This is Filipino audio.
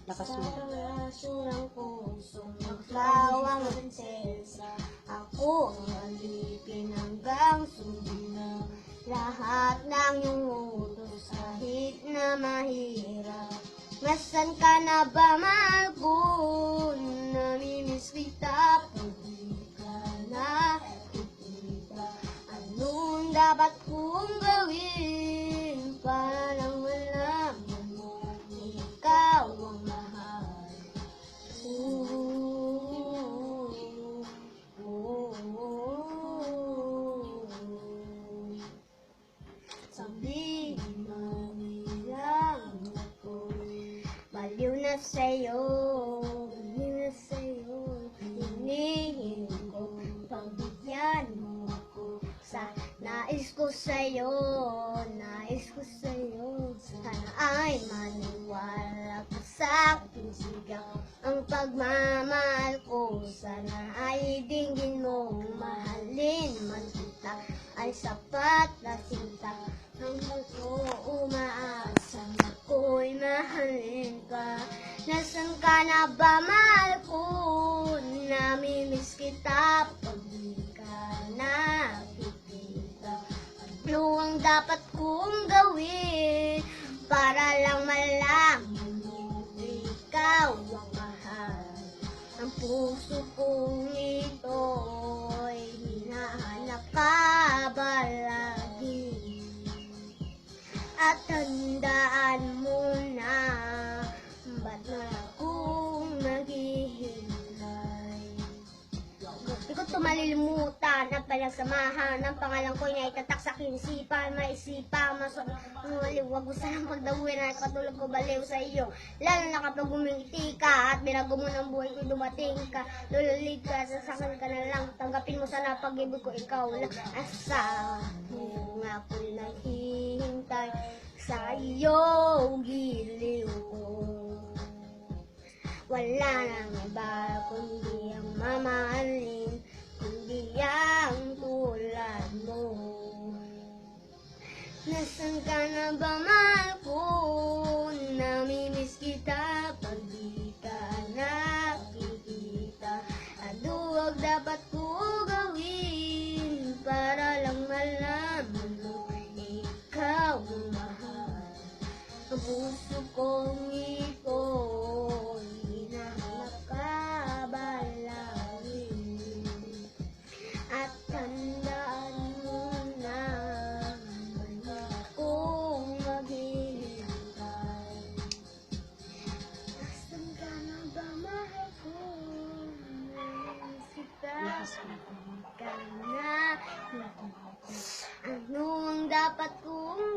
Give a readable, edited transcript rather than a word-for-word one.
Lakas mo. Surang pusong maglawang prinsesa. Ako ang alipin hanggang sundin na lahat ng iyong utos kahit na mahirap. Nasaan ka na ba, mahal ko? Namimiss kita pag di ka nakikita. Anong dapat kong gawin para lang malaman mo ikaw ang mahal? Sabihin man nilang ako'y baliw na sa'yo, baliw na sa'yo. Hinihingi ko pagbigyan mo ako sa nais ko sa'yo, nais ko sa'yo. Sana ay maniwala ka sa aking sigaw ang pagmamahal ko. Sana ay dinggin mong mahalin man kita ay sapat na sinta. Hanggang ko umaasa na ako'y mahalin ka. Nasaan ka na ba, mahal ko? Namimiss kita pag di ka nakikita. Ano ang dapat kong gawin para lang malaman mo ikaw ang mahal? Ang puso kong ito'y hinahanap ka palagi. At tandaan mo na, ba't na akong naghihintay? Di ko ito malilimutan ang pinagsamahan ng pangalan ko na itatak sa aking isipan. Maisipan, maliwag ko sa pagdawin at katulog ko baliw sa iyo. Lalo na kapag gumingiti ka at binago mo ng buhay ko dumating ka. Lululig ka, sasakan ka na lang. Tanggapin mo sana pag-ibig ko ikaw lang. Asahan mo nga ako'y naghihintay sa iyo, giliw ko. Wala nang iba kundi ang mamahalin, kundi ang tulad mo. Nasaan ka na ba, mahal ko? Namimiss kita pag di ka nakikita. Ano ang dapat ko gawin para lang malaman mo ikaw ang mahal? Ang puso kong ito'y hinahanap ka balangin. At tandaan mo na wala akong maghihintay. Nasaan ka na ba, mahal ko? Namimiss kita pag di ka na nakikita. Ano ang dapat kong